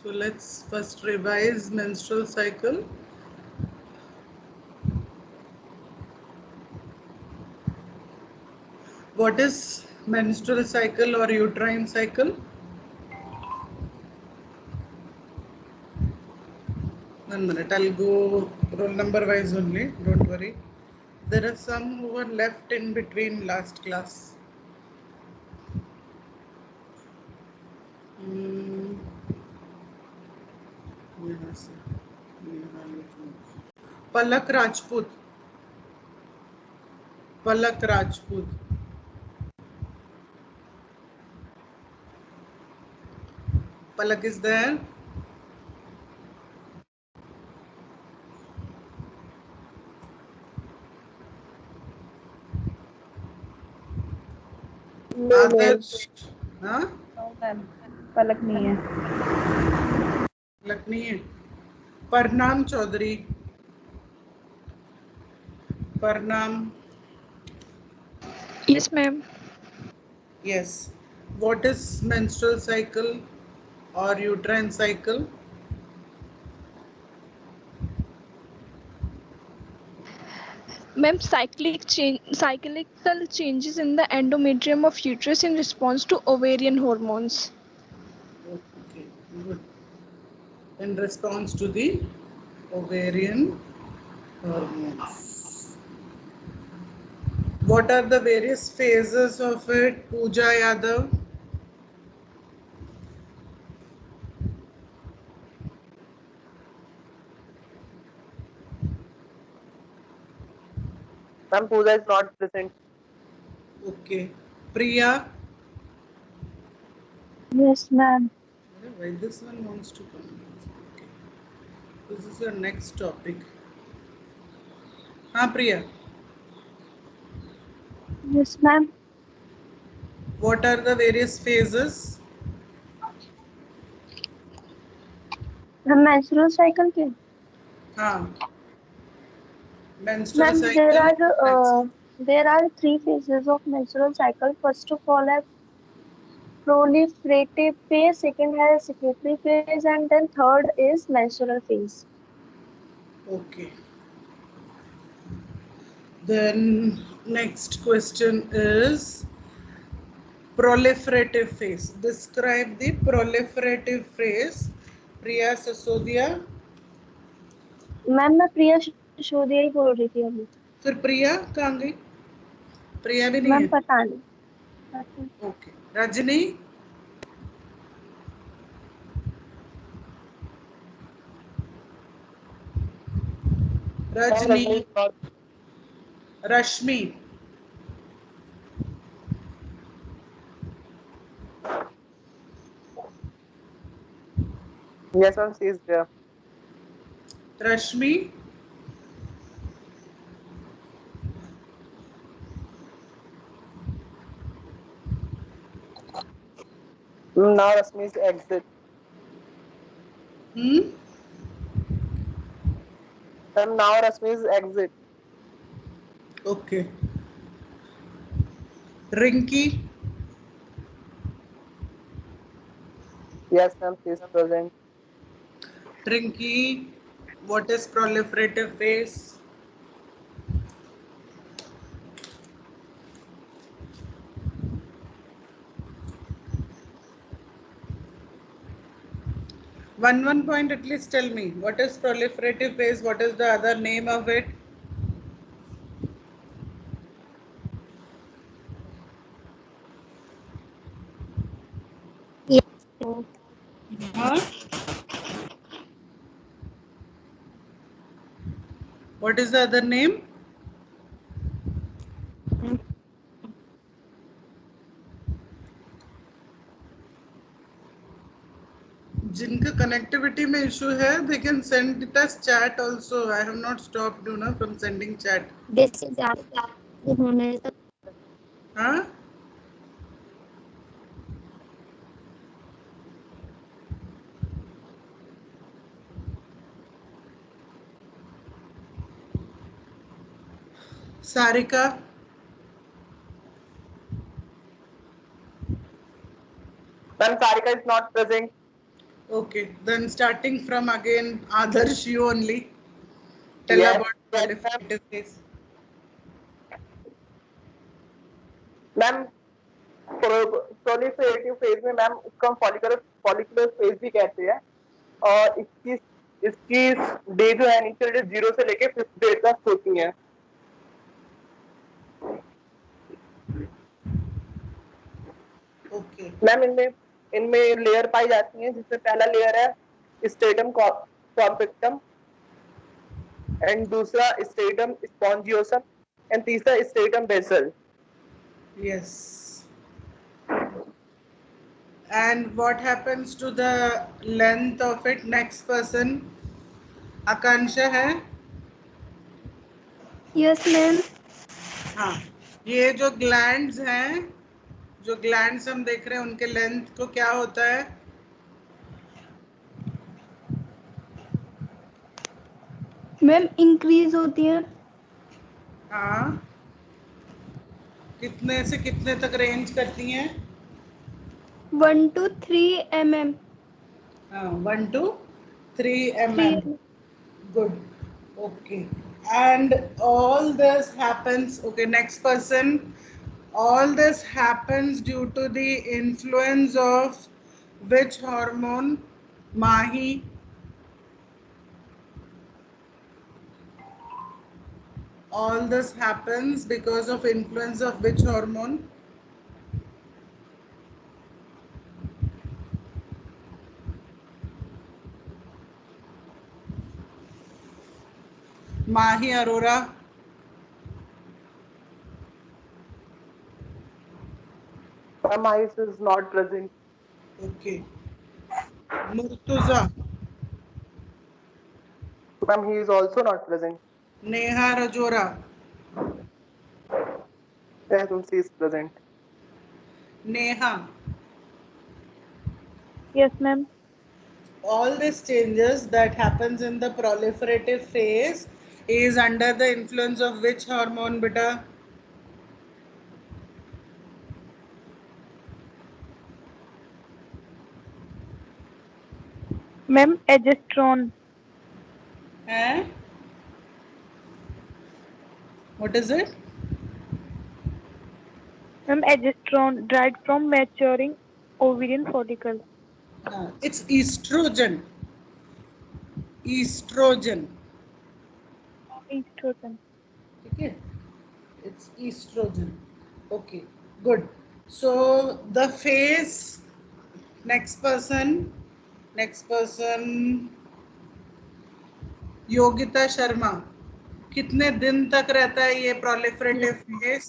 So let's first revise menstrual cycle. What is menstrual cycle or uterine cycle? One minute, I'll go roll number wise only, don't worry. There are some who were left in between last class. Palak Rajput. Palak Rajput. Palak is there? No ma'am Adarsh. हाँ? No ma'am पलक नहीं है पलक नहीं है. Parnam Chaudhary. Parnam. Yes, ma'am. Yes. What is menstrual cycle or uterine cycle? Ma'am, cyclical changes in the endometrium of uterus in response to ovarian hormones. Okay, good. In response to the ovarian hormones. What are the various phases of it, Pooja Yadav? Ma'am Pooja is not present Okay. Priya? Yes, ma'am. Why this one wants to come? Okay. This is your next topic. हाँ Priya, Yes, ma'am. what are the various phases? The menstrual cycle के हाँ. Menstrual ma'am, cycle. there are three phases of menstrual cycle. First of all, है proliferative phase. Second has secretory phase, and then third is menstrual phase. Okay. Then next question is proliferative phase. Describe the proliferative phase. Priya Sasodia. Ma'am मैं प्रिया सिसोदिया ही बोल रही थी अभी. फिर प्रिया कहाँ गई? प्रिया भी नहीं मैम है. पता नहीं. Okay. Rajni. Rajni. Rashmi. Yes ma'am she is there Rashmi. Now Rashmi is exit ma'am now Rashmi is exit okay. Rinky. Yes ma'am she is present Rinky, what is proliferative phase? One point at least tell me. What is proliferative phase? What is the other name of it? Huh? What is the other name? जिनका connectivity में issue है, they can send it as chat also. I have not stopped you know from sending chat. This is उन्होंने हाँ? Sarika. Ma'am Sarika is not present Okay, then starting from again, Adarsh, you only tell Yes, about yes, ma'am. proliferative phase. Ma'am proliferative phase में ma'am उसको हम follicular phase भी कहते हैं और इसकी इसकी डे जो है इनिशियल डे 0 से लेके 5th डे तक होती है। Okay, मैम इनमें इनमें लेयर पाई जाती हैं जिसमें पहला लेयर है स्ट्रेटम कॉम्पेक्टम एंड दूसरा स्ट्रेटम स्पॉन्जियोसम एंड तीसरा stratum basale. yes. And what happens to the length of it? Next person, Akansha है? Yes, ma'am. हाँ, ये जो ग्लैंड्स हैं, जो ग्लैंड्स हम देख रहे हैं, उनके लेंथ को क्या होता है? मैम इंक्रीज होती है। हाँ, कितने से कितने तक रेंज करती हैं? 1 to 3 mm. 1 to 3 3 mm. Good. Okay. And all this happens. Okay, next person. All this happens due to the influence of which hormone? Mahi. All this happens because of influence of which hormone? Mahi Arora. Mice is not present. Okay. Murtuza. Ma'am, he is also not present. Neha Rajora. Yes, she is present. Neha. Yes, ma'am. All these changes that happens in the proliferative phase is under the influence of which hormone, beta? Ma'am, progesterone. Eh? What is it? Ma'am, progesterone derived from maturing ovarian follicle. It's estrogen. Estrogen. Estrogen. Okay. It's estrogen. Okay. Good. So the phase. Next person. Next person. Yogita Sharma. कितने दिन तक रहता है ये proliferative phase?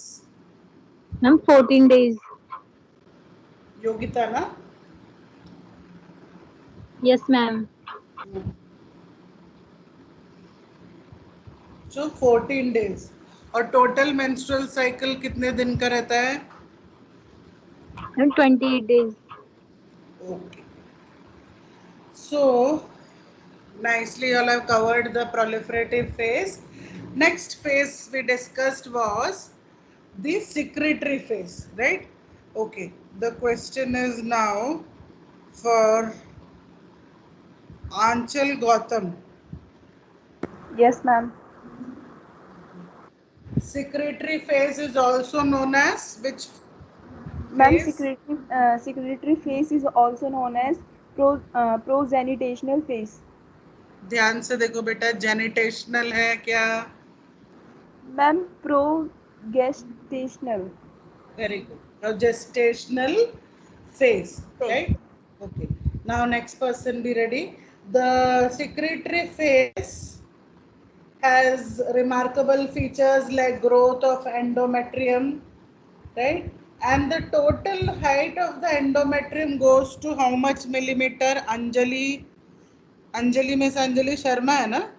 Ma'am, 14 days. Yogita ना? Yes, ma'am. So 14 days. और total menstrual cycle कितने दिन का रहता है? Ma'am, 28 days. Okay. So nicely all have covered the proliferative phase. Next phase we discussed was the secretory phase, right? Okay. The question is now for Anchal Gautam. Yes, ma'am. Secretory phase is also known as which Ma'am, phase? secretory phase is also known as progenitational phase. ध्यान से देखो बेटा, जेनिटेशनल है क्या? Ma'am, progestational. Very good. Now gestational phase, right? Okay. Now next person be ready. The secretory phase has remarkable features like growth of endometrium, right? And the total height of the endometrium goes to how much millimeter? Anjali, Anjali Miss Anjali Sharma है ना?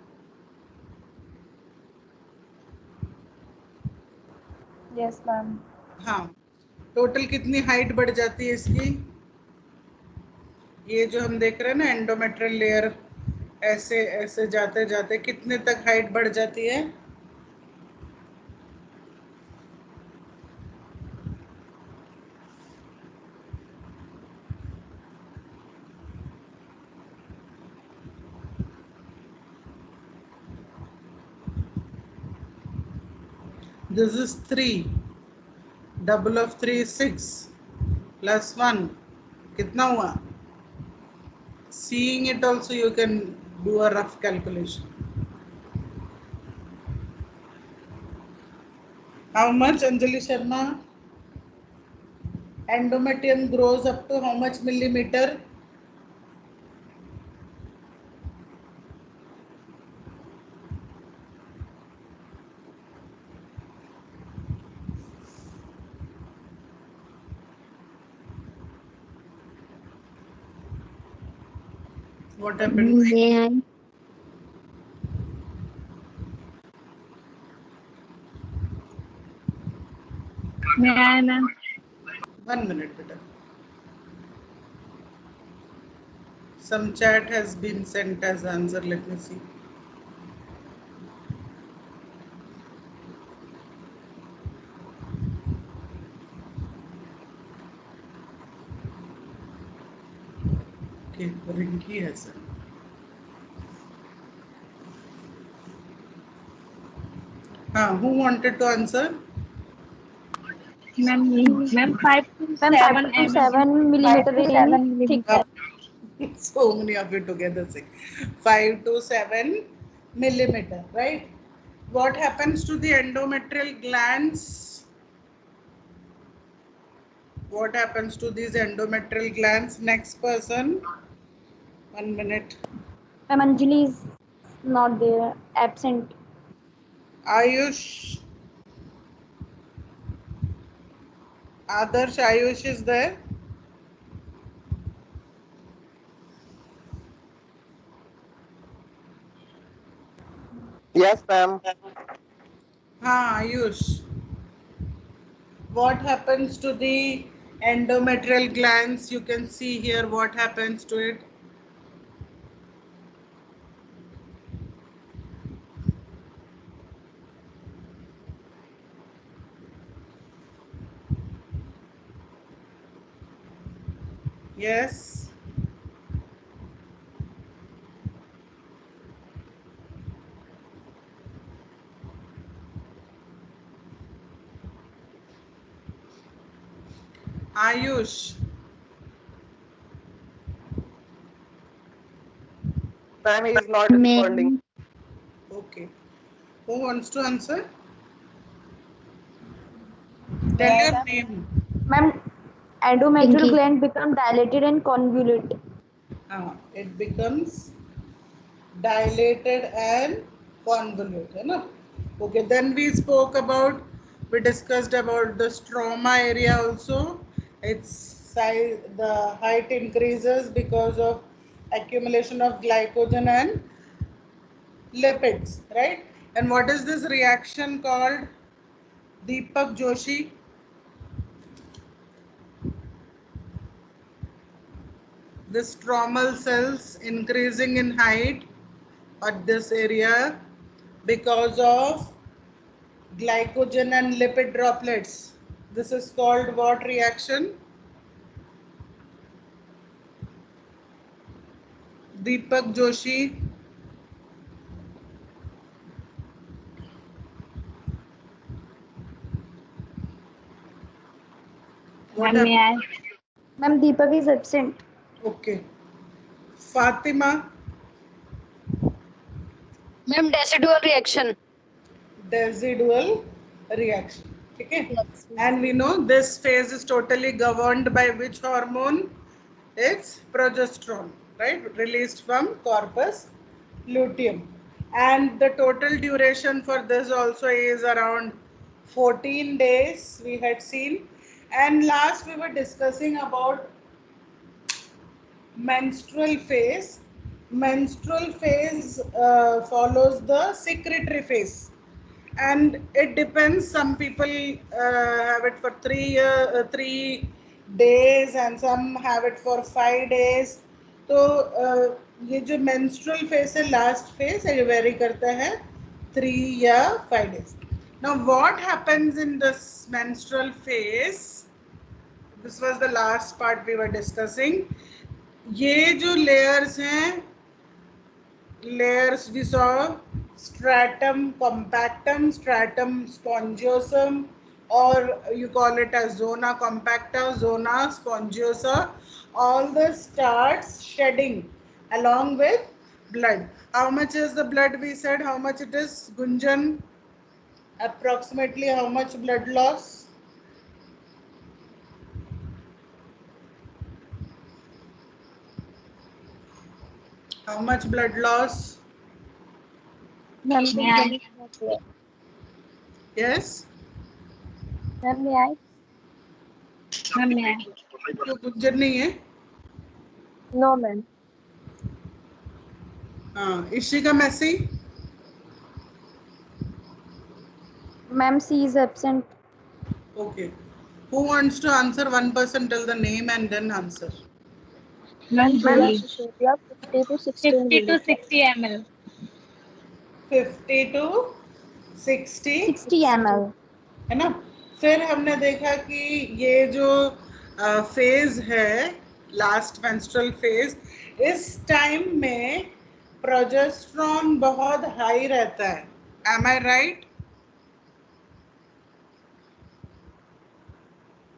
Yes, ma'am. हाँ. Total कितनी height बढ़ जाती है इसकी? ये जो हम देख रहे हैं ना एंडोमेट्रियल लेयर, ऐसे ऐसे जाते जाते कितने तक हाइट बढ़ जाती है? This is 3. Double of 3 is 6. Plus 1. कितना हुआ? Seeing it also you can do a rough calculation. How much, Anjali Sharma? Endometrium grows up to how much millimeter? What happened? May I, ma'am? 1 minute, beta. Some chat has been sent as answer. Let me see. Okay, Rinki has sent. Who wanted to answer? Ma'am, 5 to 7 5 to 7 millimeter in thickness. So many of you together say 5 to 7 millimeter, right? What happens to the endometrial glands? What happens to these endometrial glands? Next person. 1 minute. Ma'am, Anjali is not there, absent. Ayush. Adarsh, Ayush is there. Yes, ma'am. Ayush. What happens to the endometrial glands? You can see here what happens to it. Yes. Ayush. Ma'am, he is not responding. Okay. Who wants to answer? Tell your name. Ma'am, endometrial gland become dilated and convolute. It becomes dilated and convolute, है ना? Okay, then we discussed about the stroma area also. Its size, the height increases because of accumulation of glycogen and lipids, right? And what is this reaction called? Deepak Joshi. The stromal cells increasing in height at this area because of glycogen and lipid droplets. This is called what reaction? Deepak Joshi. What Ma'am, may happened? I? Ma'am, Deepak is absent. Okay. Fatima. Ma'am, decidual reaction. Residual reaction. Okay. And we know this phase is totally governed by which hormone? It's progesterone, right? Released from corpus luteum. And the total duration for this also is around 14 days we had seen. And last we were discussing about menstrual phase. Menstrual phase follows the secretory phase, and it depends. Some people have it for 3 days, and some have it for 5 days. तो ये जो menstrual phase है, last phase है, ये vary करता है 3 या 5 days. Now what happens in this menstrual phase? This was the last part we were discussing. ये जो layers हैं, layers we saw stratum compactum, stratum spongiosum, or you call it as zona compacta, zona spongiosa. All this starts shedding along with blood. How much is the blood? We said how much it is, Gunjan? Approximately how much blood loss? How much blood loss? Ma'am Yes? Ma'am may I? क्यों गुंजन नहीं है? No ma'am. हाँ, Ishika Massey? Ma'am, she is absent. Okay. Who wants to answer? One person tell the name and then answer. Ma'am, 50 to 60 ml. 50 to 60 60 ml. है ना. फिर हमने देखा कि ये जो फेज है, लास्ट मेंस्ट्रुअल फेज, इस टाइम में प्रोजेस्टेरॉन बहुत हाई रहता है. M I right?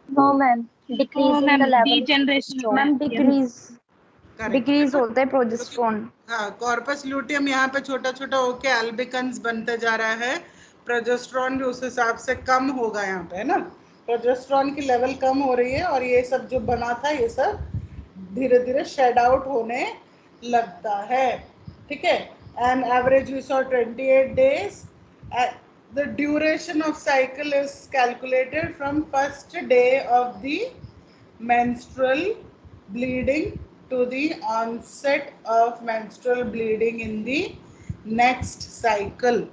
No ma'am, decreasing the level. Degeneration. Ma'am, Correct. decrease होता है प्रोजेस्टेरॉन. हाँ, कॉर्पस ल्यूटियम यहाँ पे छोटा छोटा होके एल्बिकन्स बनते जा रहा है. प्रोजेस्टेरॉन भी उस हिसाब से कम होगा यहाँ पे, है ना. प्रोजेस्टेरॉन की लेवल कम हो रही है और ये सब जो बना था ये सब धीरे धीरे शेड आउट होने लगता है. ठीक है. And average we saw 28 days. The duration of cycle is calculated from first day of the menstrual bleeding to the onset of menstrual bleeding in the next cycle.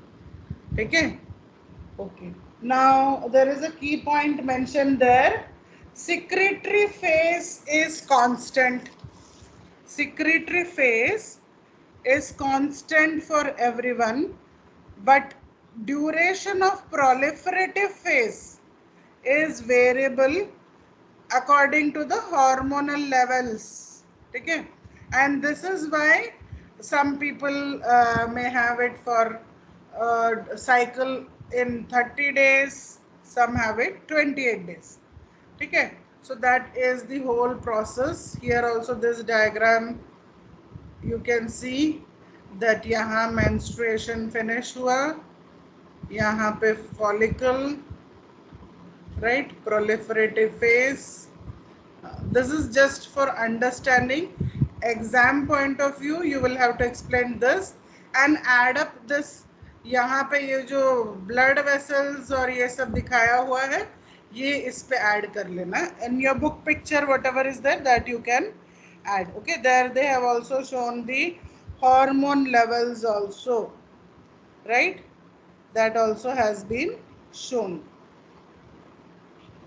Okay. Okay. Now there is a key point mentioned there. Secretory phase is constant. Secretory phase is constant for everyone, but duration of proliferative phase is variable according to the hormonal levels. Okay. And this is why some people may have it for cycle in 30 days, some have it 28 days. Okay. So that is the whole process. Here also this diagram you can see that यहाँ menstruation finish हुआ, यहाँ पे follicle, right, proliferative phase. This is just for understanding. Exam point of view, you will have to explain this and add up this. यहाँ पे ये जो blood vessels और ये सब दिखाया हुआ है, ये इस पे add कर लेना. In your book picture, whatever is there, that you can add. Okay, there they have also shown the hormone levels also, right? That also has been shown.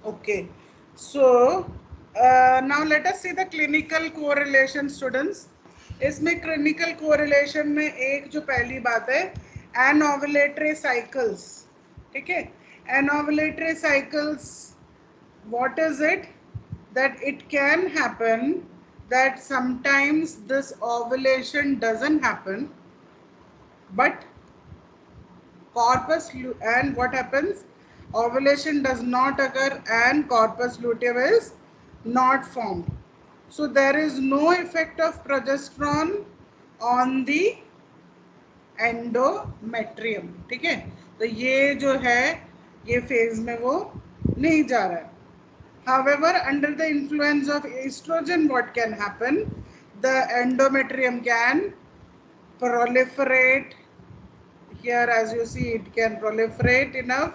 Okay, so now let us see the clinical correlation, students. इसमें clinical correlation में एक जो पहली बात है, anovulatory cycles. ठीक है. Anovulatory cycles, what is it? That it can happen that sometimes this ovulation doesn't happen, but corpus, and what happens? Ovulation does not occur and corpus luteum is not formed. So there is no effect of progesterone on the endometrium. ठीक है. तो ये जो है ये phase में वो नहीं जा रहा है. However, under the influence of estrogen, what can happen? The endometrium can proliferate. Here, as you see, it can proliferate enough,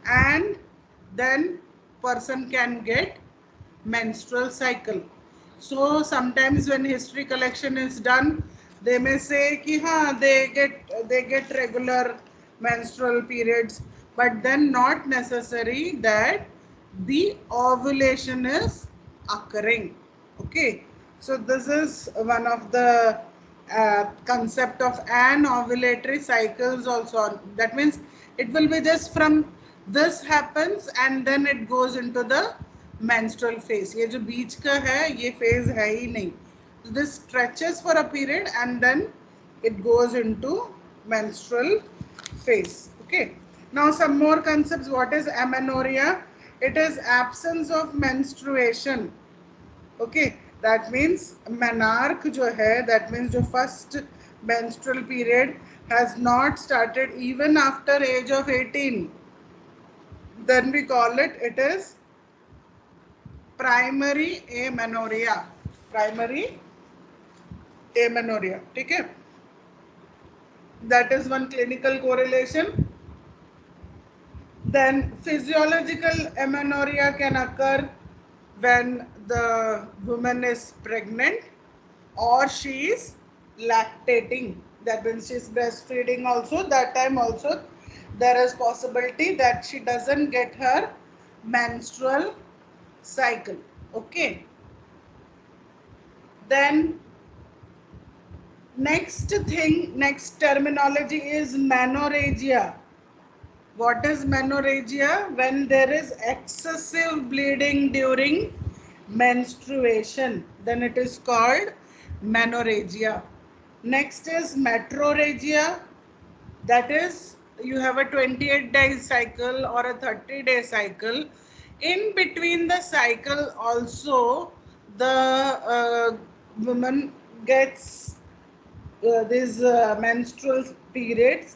and then person can get menstrual cycle. So sometimes when history collection is done, they may say ki हाँ, they get regular menstrual periods, but then not necessary that the ovulation is occurring. Okay, so this is one of the concept of anovulatory cycles also. That means it will be just from this happens and then it goes into the menstrual phase. ये जो बीच का है ये phase है ही नहीं. So this stretches for a period and then it goes into menstrual phase. Okay. Now some more concepts. What is amenorrhea? It is absence of menstruation. Okay. That means menarche जो है, that means जो first menstrual period has not started even after age of 18. Then we call it, it is primary amenorrhea. Primary amenorrhea. ठीक है. That is one clinical correlation. Then physiological amenorrhea can occur when the woman is pregnant or she is lactating. That means she is breastfeeding also. That time also there is possibility that she doesn't get her menstrual cycle. Okay. Then next thing, next terminology is menorrhagia. What is menorrhagia? When there is excessive bleeding during menstruation, then it is called menorrhagia. Next is metrorrhagia. That is, you have a 28-day cycle or a 30-day cycle. In between the cycle also, the woman gets these menstrual periods.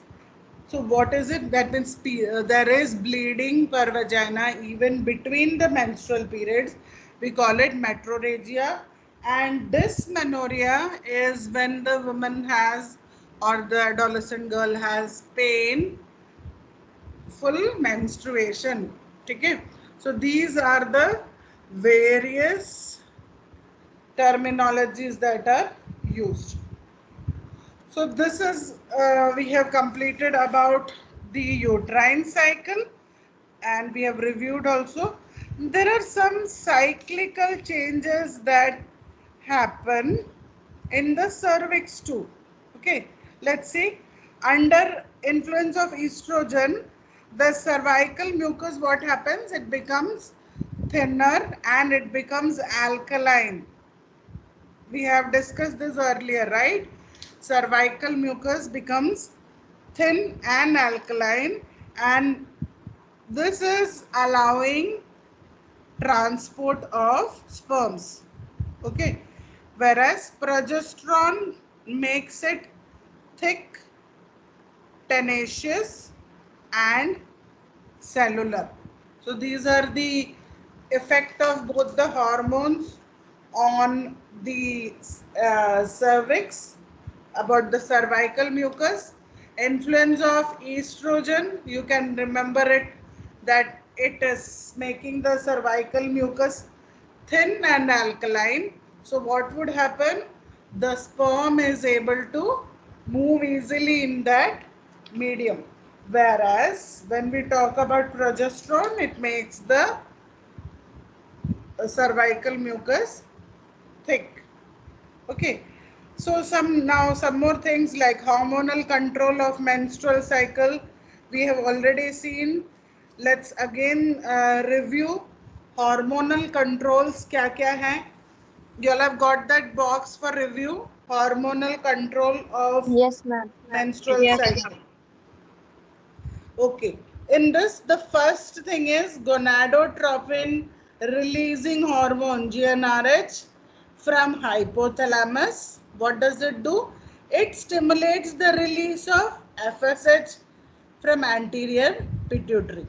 So what is it? That means there is bleeding per vagina even between the menstrual periods. We call it metrorrhagia. And dysmenorrhea is when the woman has, or the adolescent girl has, pain, full menstruation. Okay. So these are the various terminologies that are used. So this is, we have completed about the uterine cycle and we have reviewed also. There are some cyclical changes that happen in the cervix too. Okay, let's see. Under influence of estrogen, the cervical mucus, what happens? It becomes thinner and it becomes alkaline. We have discussed this earlier, right? Cervical mucus becomes thin and alkaline, and this is allowing transport of sperms. Okay. Whereas progesterone makes it thick, tenacious and cellular. So these are the effect of both the hormones on the cervix, about the cervical mucus. Influence of estrogen, you can remember it, that it is making the cervical mucus thin and alkaline. So what would happen? The sperm is able to move easily in that medium. Whereas when we talk about progesterone, it makes the cervical mucus thick. Okay. So some more things like hormonal control of menstrual cycle we have already seen. Let's again review hormonal controls kya kya hai. You all have got that box for review. Hormonal control of Yes, ma'am. menstrual cycle. Okay. In this, the first thing is gonadotropin releasing hormone, GnRH, from hypothalamus. What does it do? It stimulates the release of FSH from anterior pituitary.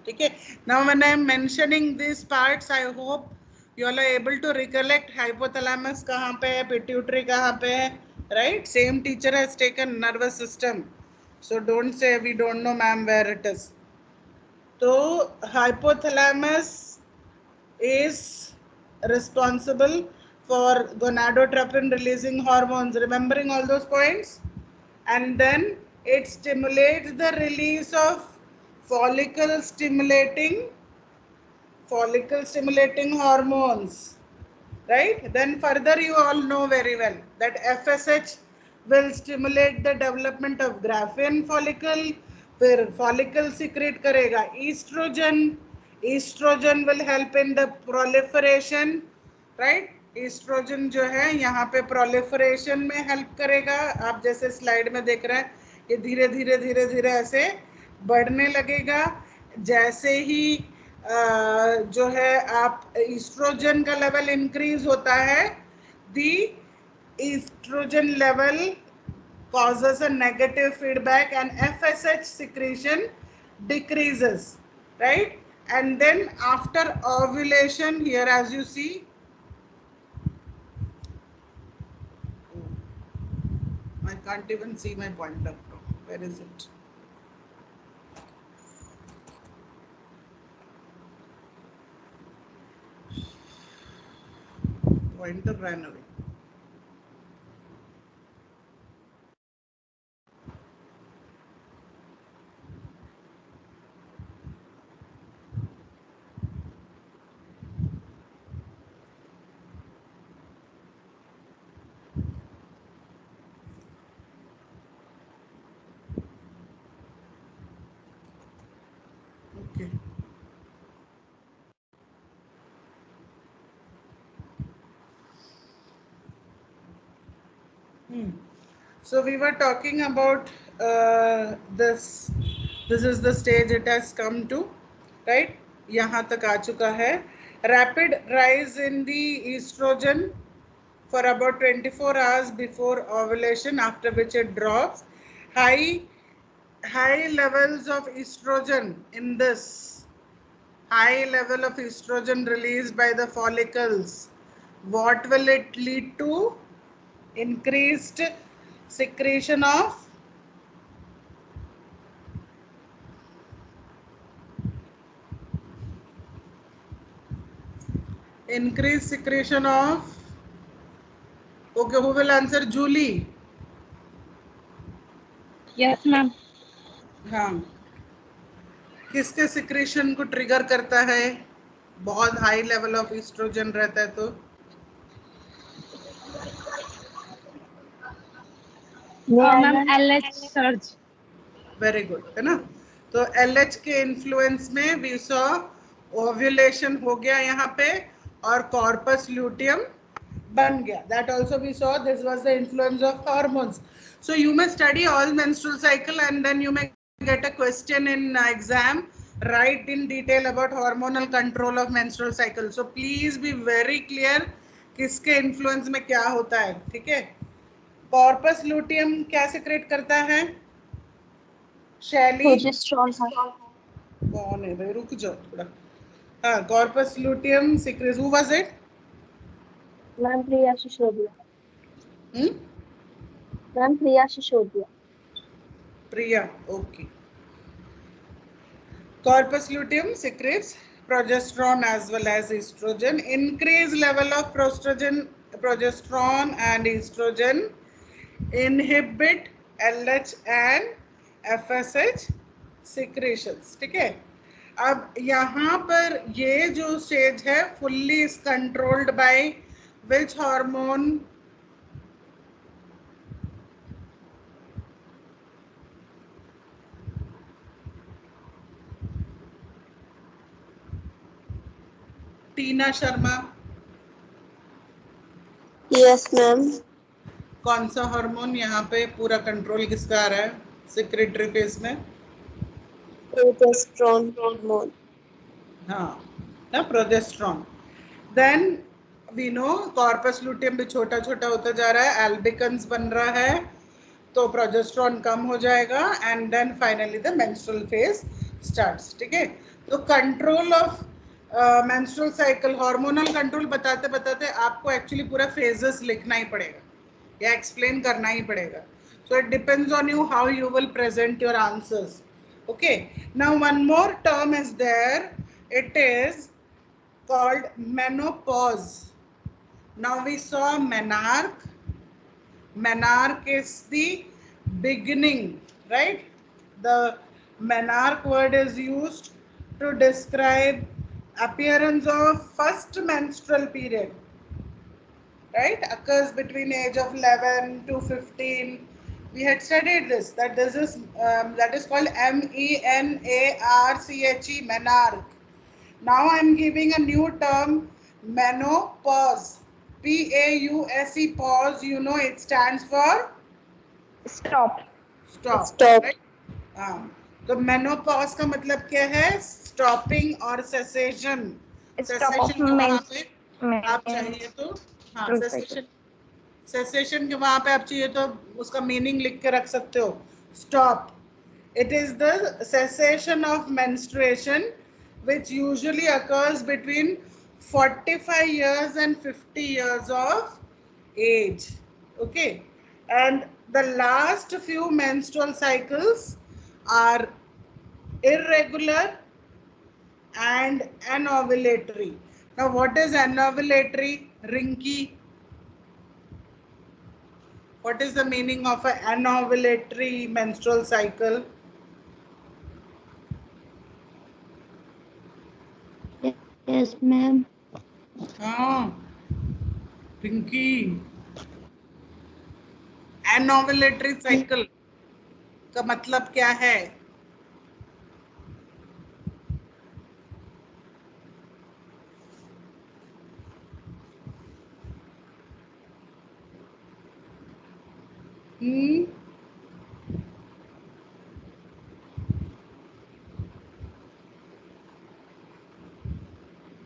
Okay. Now when I am mentioning these parts, I hope you all are able to recollect hypothalamus kahan pe hai, pituitary kahan pe hai, right? Same teacher has taken nervous system. So don't say we don't know, ma'am, where it is. So hypothalamus is responsible for gonadotropin releasing hormones. Remembering all those points? And then it stimulates the release of follicle stimulating hormones. Right? Then further you all know very well that FSH will stimulate the development of Graafian follicle, फिर follicle secrete करेगा estrogen. Estrogen will help in the proliferation, right? Estrogen जो है यहाँ पे proliferation में help करेगा. आप जैसे slide में देख रहे हैं, ये धीरे धीरे धीरे धीरे ऐसे बढ़ने लगेगा। जैसे ही जो है आप ईस्ट्रोजन का लेवल इंक्रीज होता है, the oestrogen level causes a negative feedback and FSH secretion decreases, right? And then after ovulation, here as you see, I can't even see my pointer. Where is it? Pointer ran away. Okay. So we were talking about this. This is the stage it has come to, right? यहाँ तक आ चुका है. Rapid rise in the estrogen for about 24 hours before ovulation, after which it drops. High levels of estrogen in this. High level of estrogen released by the follicles. What will it lead to? Increased secretion of okay, who will answer? Julie. Yes, ma'am. हाँ, किसके secretion को trigger करता है? बहुत high level of oestrogen रहता है तो Ma'am, LH surge. Very good, है ना? तो LH के इन्फ्लुएंस में वी सॉ ओव्यूलेशन हो गया यहाँ पे और कॉर्पस ल्यूटियम बन गया. That also we saw this was the influence of hormones. So you may study all menstrual cycle and then you may get a question in exam, write in detail about hormonal control of menstrual cycle. So please be very clear किसके influence में क्या होता है, ठीक है? Corpus luteum क्या secrete करता है? शैली प्रोजेस्टेरॉन कौन है भाई? रुक जाओ थोड़ा. हाँ, corpus luteum secrete. Who was it? Ma'am Priya Sisodia. Ma'am Priya Sisodia. Priya, okay. Corpus luteum secretes progesterone as well as estrogen. Increased level of progesterone and estrogen inhibit LH and FSH secretions. ठीक है? अब यहाँ पर ये जो स्टेज है fully is controlled by which hormone? Tina Sharma. Yes ma'am. कौन सा हार्मोन यहाँ पे पूरा कंट्रोल किसका आ रहा है सिक्रेटरी फेज में? Progesterone hormone. हाँ ना, progesterone. Then we know corpus luteum भी छोटा छोटा होता जा रहा है, एल्बिकन्स बन रहा है, तो प्रोजेस्टेरॉन कम हो जाएगा and then finally the menstrual phase starts. ठीक है? तो control of menstrual cycle, hormonal control बताते बताते आपको एक्चुअली पूरा फेजेस लिखना ही पड़ेगा या एक्सप्लेन करना ही पड़ेगा. So it depends on you how you will present your answers. Okay. Now one more term is there. It is called menopause. Now we saw menarche. Menarche is the beginning, right? The menarche word is used to describe appearance of first menstrual period. Right, occurs between age of 11 to 15. We had studied this, that this is that is called menarche, menarche. Now I am giving a new term, menopause. PAUSE, pause, you know it stands for Stop. Stop, Stop. Right? हाँ, तो menopause का मतलब क्या है? Stopping और cessation. Stop of cessation के वहां पे आप चाहिए तो, हाँ, cycle. सेसेशन के वहां पे आप चाहिए तो उसका मीनिंग लिख के रख सकते हो, stop. It is the cessation of menstruation which usually occurs between 45 years and 50 years of age. Okay. And the last few menstrual cycles are irregular and anovulatory. Now, what is anovulatory? Rinky. What is the meaning of an anovulatory menstrual cycle? Yes, ma'am. हाँ, Pinky, anovulatory cycle का मतलब क्या है? हम्म,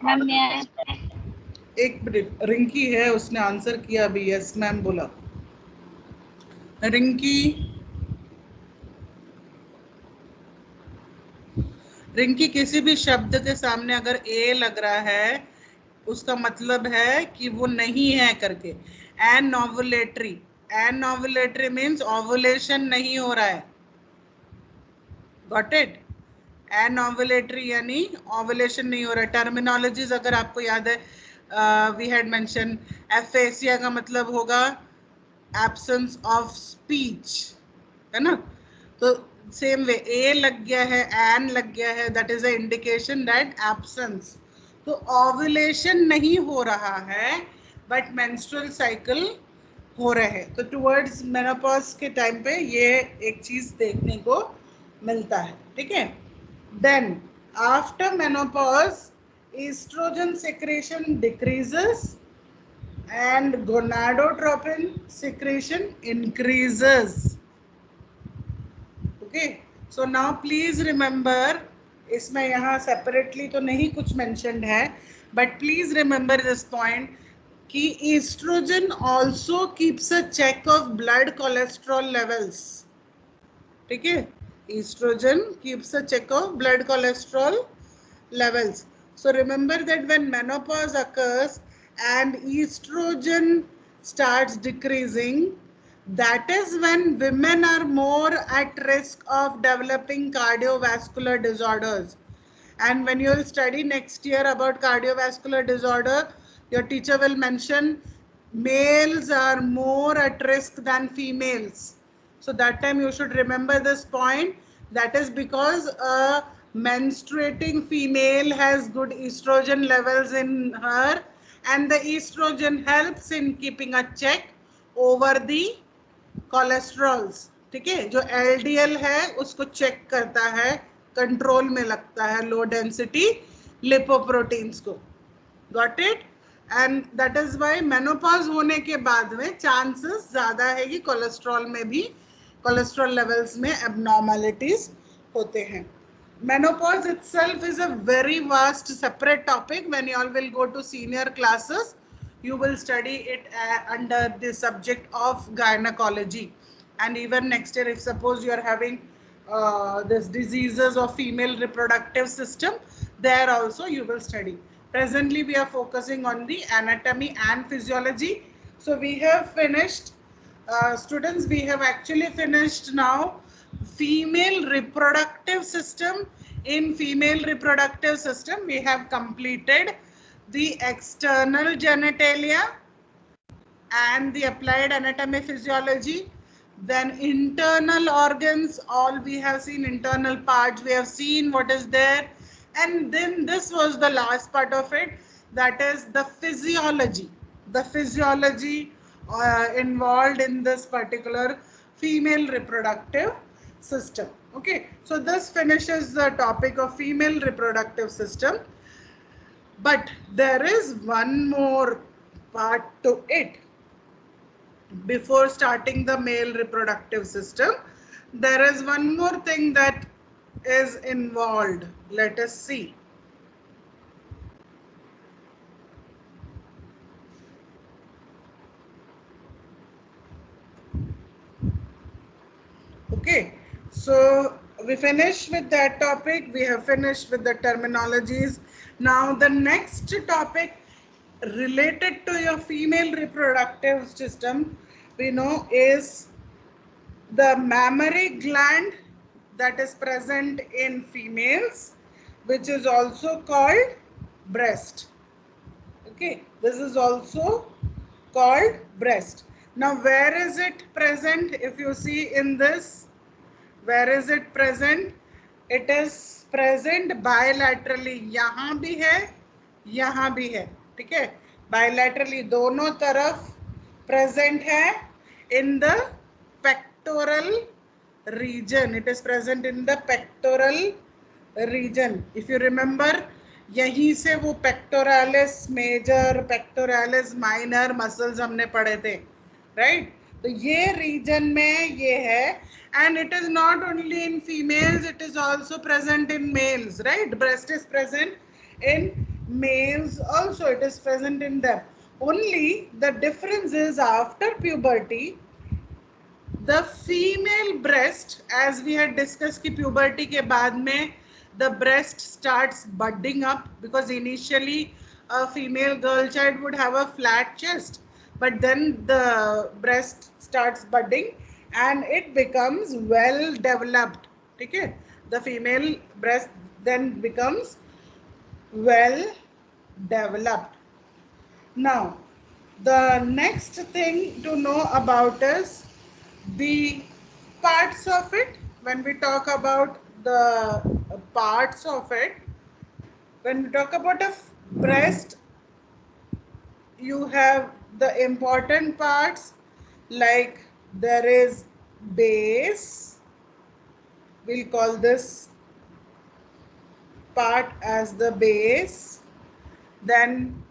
Ma'am, may I? एक minute, Rinki है, उसने answer किया अभी, यस मैम बोला. रिंकी, रिंकी, किसी भी शब्द के सामने अगर ए लग रहा है उसका मतलब है कि वो नहीं है करके. एनोवुलेटरी, एनोवुलेटरी मीन्स ओवुलेशन नहीं हो रहा है. Got it? एनोवुलेटरी यानी ओवुलेशन नहीं हो रहा है. टर्मिनोलॉजीज अगर आपको याद है, वी हैड मेंशन एफेसिया का मतलब होगा एब्सेंस ऑफ स्पीच, है ना? तो सेम वे ए लग गया है, एन लग गया है, that is a indication that absence. तो ओवुलेशन नहीं हो रहा है बट मेंस्ट्रुअल साइकिल हो रहे हैं. तो टुवर्ड्स मेनोपॉज के टाइम पे ये एक चीज देखने को मिलता है. ठीक है? Then after menopause oestrogen secretion decreases and gonadotropin secretion increases. Okay, so now please remember, इसमें यहाँ separately तो नहीं कुछ mentioned है, but please remember this point कि estrogen also keeps a check of blood cholesterol levels. ठीक है? Estrogen keeps a check of blood cholesterol levels. So remember that when menopause occurs and estrogen starts decreasing, that is when women are more at risk of developing cardiovascular disorders. And when you will study next year about cardiovascular disorder, your teacher will mention males are more at risk than females. So that time you should remember this point. That is because a menstruating female has good estrogen levels in her, and the estrogen helps in keeping a check over the cholesterols. ठीक है? जो LDL है उसको check करता है, control में लगता है लो डेंसिटी लिपोप्रोटीन्स को. Got it? And that is why menopause होने के बाद में चांसेस ज्यादा है कि कोलेस्ट्रॉल में भी, कोलेस्ट्रॉल लेवल्स में एबनॉर्मलिटीज होते हैं. Menopause itself is a very vast separate topic. When you all will go to senior classes, you will study it under the subject of gynecology. And even next year, if suppose you are having this diseases of female reproductive system, there also you will study. Presently, we are focusing on the anatomy and physiology. So we have finished, students, we have actually finished now female reproductive system. In female reproductive system, we have completed the external genitalia and the applied anatomy physiology. Then internal organs, all we have seen, internal parts, we have seen what is there. And then this was the last part of it, that is the physiology. The physiology involved in this particular female reproductive system. Okay, so this finishes the topic of female reproductive system. But there is one more part to it before starting the male reproductive system. there is one more thing that is involved. Let us see. Okay, so we finished with that topic. We have finished with the terminologies. Now the next topic related to your female reproductive system, we know, is the mammary gland that is present in females, which is also called breast. Okay, this is also called breast. Now where is it present? If you see in this, where is it present? It is present bilaterally. यहाँ भी है, यहाँ भी है. ठीक है, bilaterally दोनों तरफ present है. In the pectoral region, it is present in the pectoral region. If you remember, यहीं से वो pectoralis major, pectoralis minor muscles हमने पढ़े थे, right? तो ये region में ये है, and it is not only in females, it is also present in males, right? Breast is present in males also, it is present in them. Only the difference is after puberty, the female breast, as we had discussed कि puberty के बाद में the breast starts budding up, because initially a female girl child would have a flat chest, but then the breast starts budding and it becomes well developed. Okay, the female breast then becomes well developed. Now the next thing to know about is the parts of it. When we talk about the parts of it, when we talk about a breast, you have the important parts, like there is base, we'll call this part as the base. Then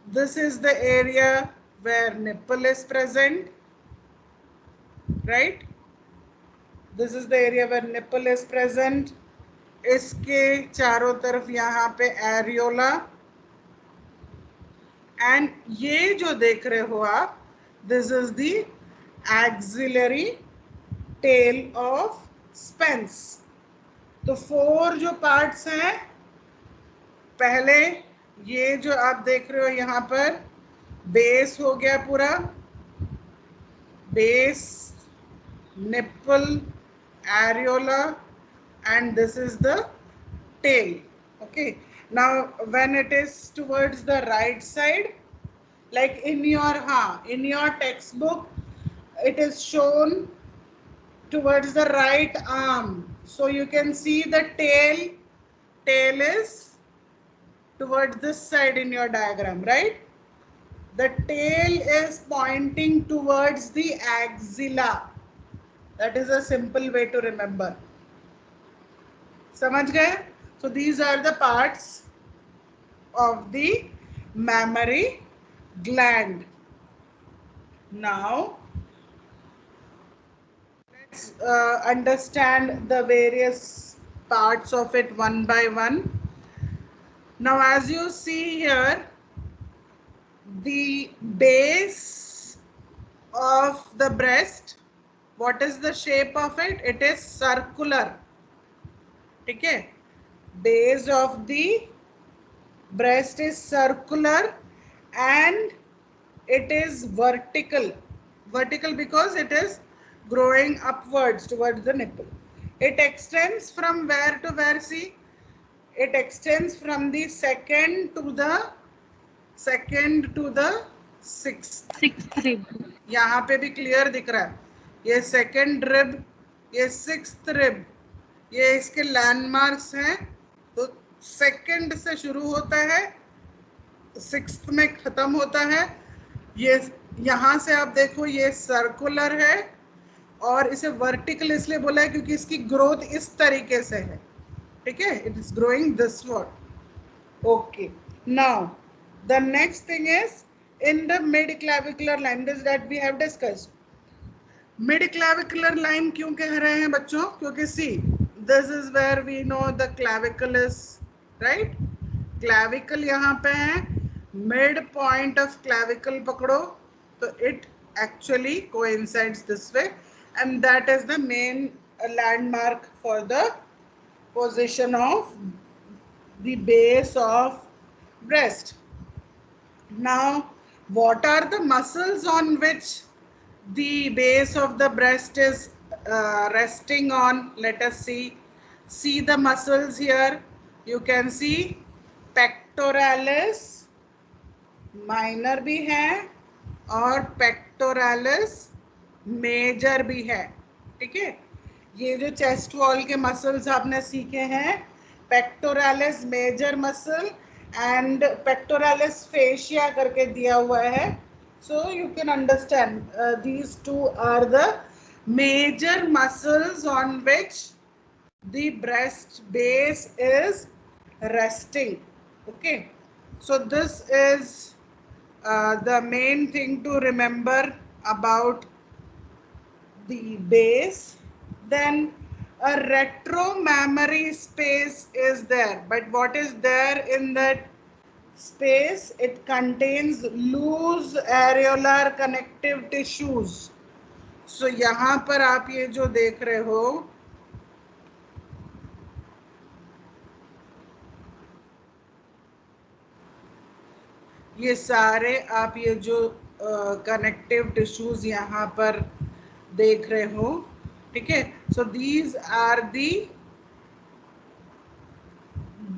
this is the area where nipple is present, right? This is the area where nipple is present. इसके चारों तरफ यहाँ पे areola, and ये जो देख रहे हो आप, this is the axillary tail of Spence. तो 4 जो parts हैं, पहले ये जो आप देख रहे हो यहाँ पर base हो गया पूरा, base, nipple, areola, and this is the tail. Okay, now when it is towards the right side, like in your textbook, it is shown towards the right arm, so you can see the tail is towards this side in your diagram, right? The tail is pointing towards the axilla. That is a simple way to remember. समझ गए? So these are the parts of the mammary gland. Now let's understand the various parts of it one by one. Now as you see here, the base of the breast, what is the shape of it? It is circular. Okay, base of the breast is circular and it is vertical. Vertical because it is growing upwards towards the nipple. It extends from where to where? See, it extends from the second to the sixth. Sixth rib. यहाँ पे भी clear दिख रहा है, ये second rib, ये sixth rib, ये इसके लैंडमार्क्स हैं. तो सेकंड से शुरू होता है, सिक्स्थ में खत्म होता है. ये यहाँ से आप देखो, ये सर्कुलर है और इसे वर्टिकल इसलिए बोला है क्योंकि इसकी ग्रोथ इस तरीके से है. ठीक है, it is growing this word. Okay, now the next thing is in the mid clavicular line, that we have discussed. Mid clavicular line क्यों कह रहे हैं बच्चों? क्योंकि see this is where we know the clavicle is, right? Clavicle यहाँ पे है, mid point of clavicle पकड़ो तो it actually coincides this way, and that is the main landmark for the position of the base of breast. Now, what are the muscles on which the base of the breast is resting on? Let us see. See the muscles here. You can see pectoralis minor भी है और pectoralis major भी है, ठीक है? ये जो chest wall के मसल्स आपने सीखे हैं, pectoralis major muscle and pectoralis fascia करके दिया हुआ है. So you can understand these two are the major muscles on which the breast base is resting. Okay, so this is the main thing to remember about the base. Then a retromammary space is there, but what is there in that space? It contains loose areolar connective tissues. So यहाँ पर आप ये जो देख रहे हो, ये सारे आप ये जो कनेक्टिव टिश्यूज यहाँ पर देख रहे हो, ठीक है? So these are the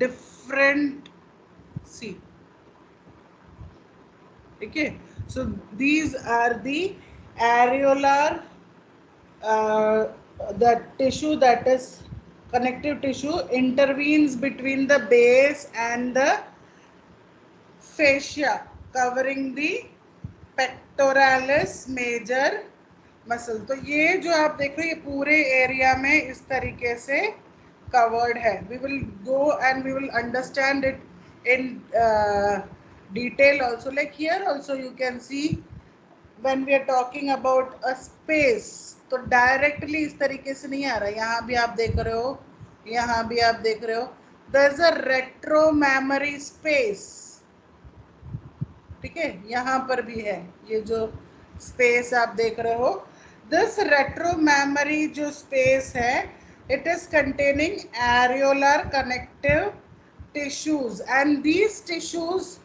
different, see, ठीक है? So these are the areolar the tissue, that is connective tissue, intervenes between the base and the fascia, covering the pectoralis major muscle. तो ये जो आप देख रहे हो, ये पूरे एरिया में इस तरीके से covered है. We will go and we will understand it in detail also. Like here also you can see when we are talking about a space, तो directly इस तरीके से नहीं आ रहा. यहाँ भी आप देख रहे हो, यहाँ भी आप देख रहे हो, there is a retromammary space, ठीक है? यहाँ पर भी है ये जो स्पेस आप देख रहे हो. दिस रेट्रोमैमरी जो स्पेस है, it is containing areolar connective tissues, and these tissues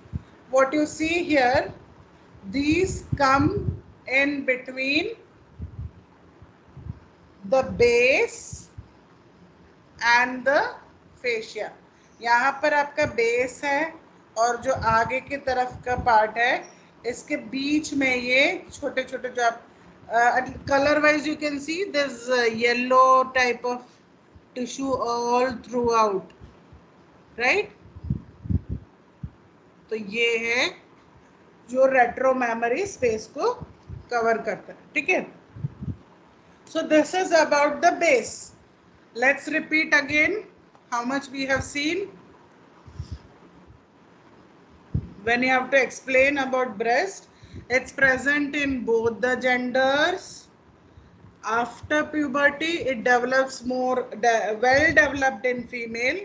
what you see here, these come in between the base and the fascia. यहाँ पर आपका बेस है और जो आगे की तरफ का पार्ट है, इसके बीच में ये छोटे छोटे जो आप colour wise you can see this yellow type of tissue all through out, right? तो ये है जो रेट्रोमैमरी स्पेस को कवर करता है, ठीक है? So this is about the base. Let's repeat again how much we have seen. When you have to explain about breast, it's present in both the genders. After puberty, it develops more well developed in female,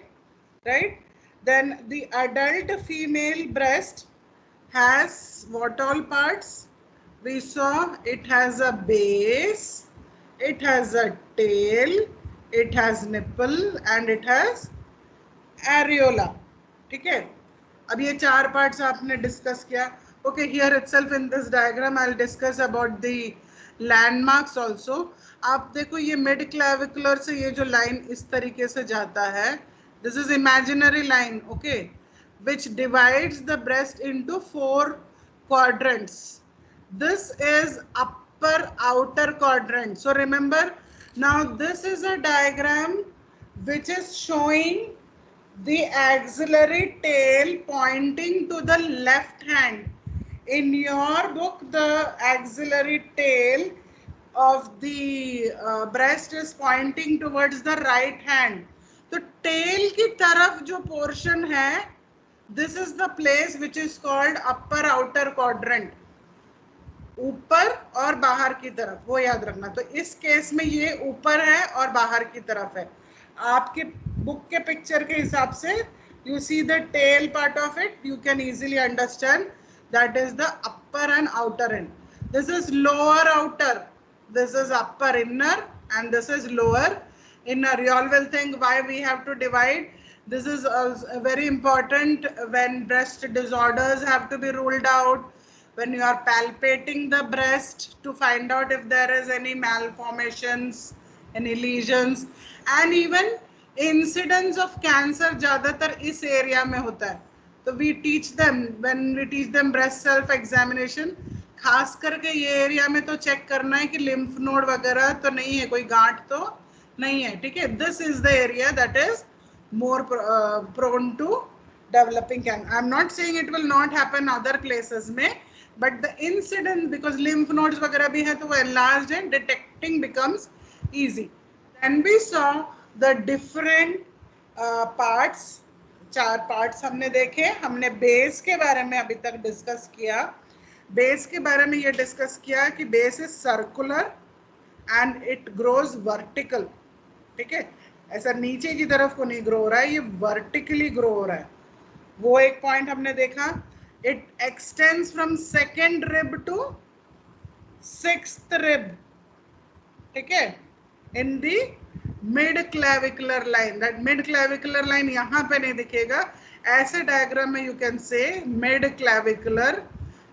right? Then the adult female breast has what all parts? We saw it has a base, it has a tail, it has nipple and it has areola, ठीक है? अब ये चार parts आपने discuss किया. Okay, here itself in this diagram I will discuss about the landmarks also. आप देखो ये मिड क्लैविकुलर से ये जो लाइन इस तरीके से जाता है, this is imaginary line, okay, which divides the breast into 4 quadrants. This is upper outer quadrant. So remember, now this is a diagram which is showing the axillary tail pointing to the left hand. In your book, the axillary tail of the breast is pointing towards the right hand. तो tail की तरफ जो portion है, this is the place which is called upper outer quadrant. ऊपर और बाहर की तरफ, वो याद रखना। तो इस केस में ये ऊपर है और बाहर की तरफ है। आपके बुक के पिक्चर के हिसाब से you see the tail part of it, you can easily understand that is the upper and outer end. This is lower outer, this is upper inner, and this is lower inner. You all will think why we have to divide. This is very important when breast disorders have to be ruled out, when you are palpating the breast to find out if there is any malformations, any lesions, and even incidence of cancer ज्यादातर इस area में होता है। तो we teach them, when we teach them breast self examination, खास करके ये area में तो चेक करना है कि लिम्फ नोड वगैरह तो नहीं है, कोई गांठ तो नहीं है, ठीक है। This is the area that is more prone to developing cancer. I am not saying it will not happen other places में, but the incidence because lymph nodes वगैरह भी है तो वो enlarged and detecting becomes easy. Then we saw the different parts, 4 parts हमने देखे। हमने base के बारे में अभी तक डिस्कस किया। बेस के बारे में ये डिस्कस किया कि base is circular and it grows vertical, ठीक है। ऐसा नीचे की तरफ को नहीं ग्रो हो रहा है, ये वर्टिकली ग्रो हो रहा है। वो एक पॉइंट हमने देखा। It extends from 2nd rib to 6th rib, ठीक है, in the mid clavicular line. That mid clavicular line यहाँ पे नहीं दिखेगा, ऐसे डायग्राम में you can say mid clavicular,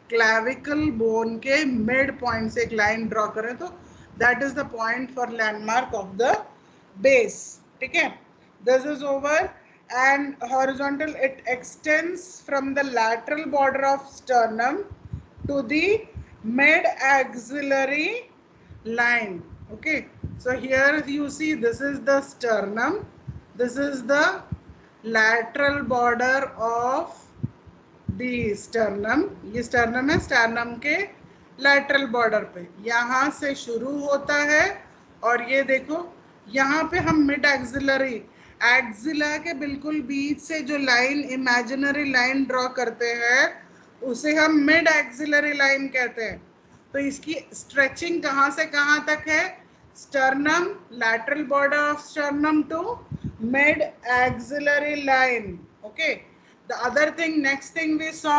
clavicle bone के मिड पॉइंट से एक लाइन ड्रॉ करें तो that is the point for landmark of the base, ठीक है। This is over and horizontal, it extends from the lateral border of sternum to the mid axillary line, okay. So here you see this is the sternum, this is the lateral border of the sternum. ये sternum है, sternum के lateral border पे यहाँ से शुरू होता है और ये देखो यहाँ पे हम mid axillary, एक्सिला के बिल्कुल बीच से जो लाइन, इमेजिनरी लाइन ड्रॉ करते हैं उसे हम मिड एक्सिलरी लाइन कहते हैं। तो इसकी स्ट्रेचिंग कहाँ से कहाँ तक है? Sternum, lateral border of sternum to mid axillary line, okay. The other thing, next thing we saw,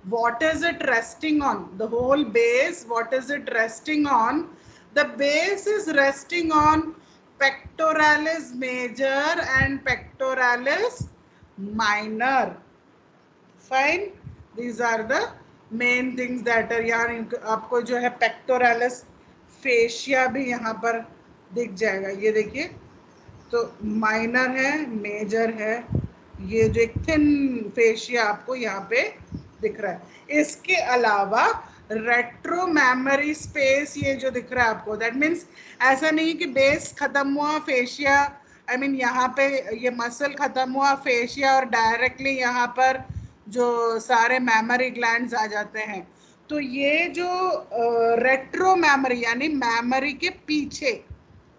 what is it resting on? The whole base, what is it resting on? The base is resting on pectoralis major and pectoralis minor. Fine, these are the main things that are. यहाँ आपको जो है pectoralis fascia भी यहाँ पर दिख जाएगा, ये देखिए। तो माइनर है, मेजर है, ये जो एक थिन फेशिया आपको यहाँ पे दिख रहा है। इसके अलावा रेट्रो मैमरी स्पेस ये जो दिख रहा है आपको, दैट मीन्स ऐसा नहीं कि बेस खत्म हुआ, फेशिया आई मीन यहाँ पे ये मसल खत्म हुआ, फेशिया और डायरेक्टली यहाँ पर जो सारे मैमरी ग्लैंड्स आ जाते हैं। तो ये जो रेट्रो मैमरी यानी मैमरी के पीछे,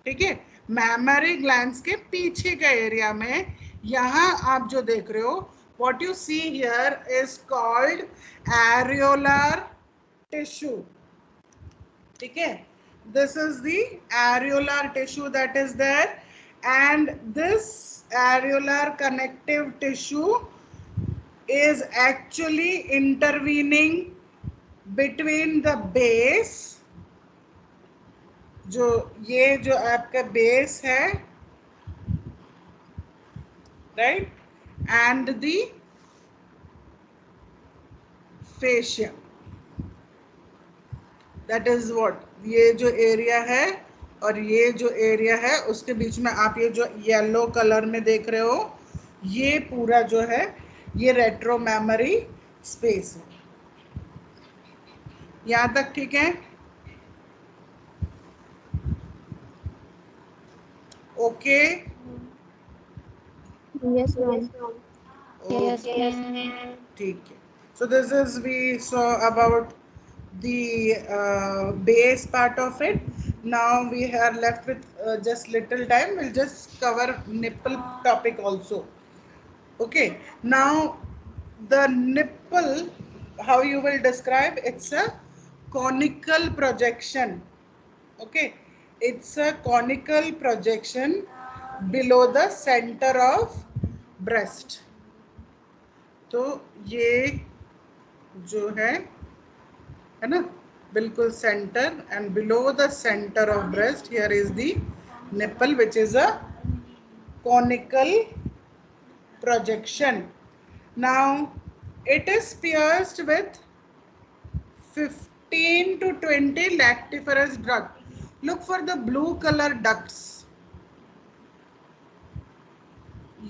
ठीक है, मैमरी ग्लैंड्स के पीछे का एरिया में यहाँ आप जो देख रहे हो, what you see here is called areolar tissue, ठीक है। This is the areolar tissue that is there, and this areolar connective tissue is actually intervening between the base, जो ये जो आपका बेस है, right, and the fascia, that is what, ये जो area है और ये जो एरिया है उसके बीच में आप ये जो येलो कलर में देख रहे हो, ये पूरा जो है ये रेट्रो मैमरी स्पेस है। यहाँ तक ठीक है? Okay, Yes, ma'am. Yes, ma'am. ठीक है। So this is we saw about the base part of it. Now we are left with just little time. We'll just cover nipple topic also. Okay, now the nipple, how you will describe? It's a conical projection. Okay, it's a conical projection below the center of breast. तो ये जो है ना, बिल्कुल center, and below the center of breast here is the nipple, which is a conical projection. Now it is pierced with 15 to 20 lactiferous ducts. Look for the blue color ducts.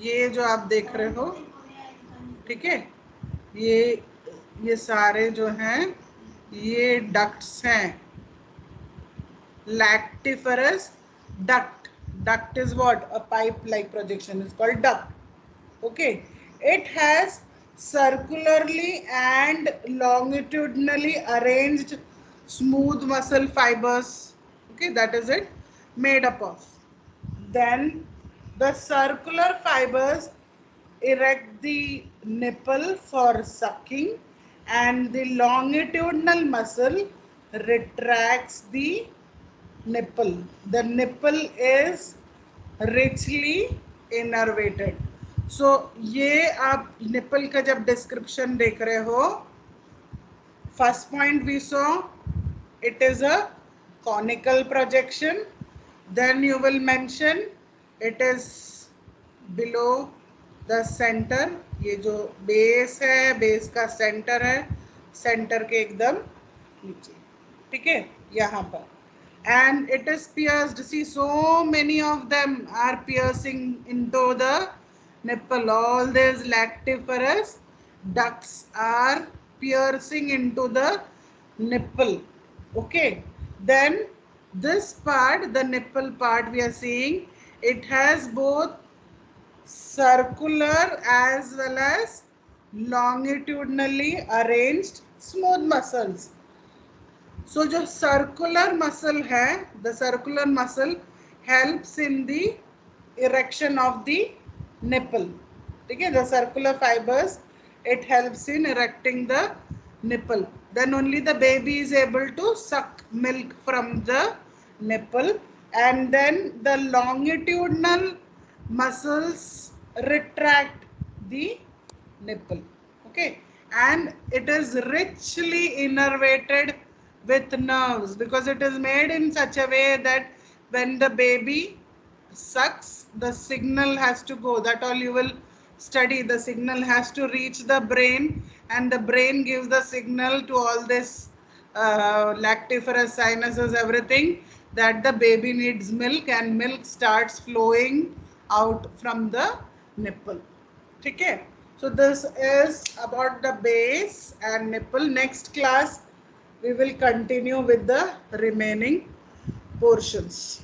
ये जो आप देख रहे हो, ठीक है, ये सारे जो हैं ये ducts हैं. Lactiferous duct. Duct is what? A pipe-like projection is called duct. Okay. It has circularly and longitudinally arranged smooth muscle fibers. Okay, that is it made up of. Then the circular fibers erect the nipple for sucking, and the longitudinal muscle retracts the nipple. The nipple is richly innervated. So ये आप nipple का जब description देख रहे हो, first point we saw it is a conical projection. Then you will mention it is below the center. ये जो base है, base का center है, center के एकदम नीचे, ठीक है, यहाँ पर. And it is pierced. See, so many of them are piercing into the nipple. All these lactiferous ducts are piercing into the nipple. Okay. Then this part, the nipple part, we are seeing it has both circular as well as longitudinally arranged smooth muscles. So जो circular muscle है, the circular muscle helps in the erection of the nipple. ठीक है, the circular fibers, it helps in erecting the nipple. Then only the baby is able to suck milk from the nipple, and then the longitudinal muscles retract the nipple. Okay, and it is richly innervated with nerves, because it is made in such a way that when the baby sucks, the signal has to go. That all you will study. The signal has to reach the brain, and the brain gives the signal to all this lactiferous sinuses, everything, that the baby needs milk, and milk starts flowing out from the nipple. Okay, so this is about the base and nipple. Next class we will continue with the remaining portions.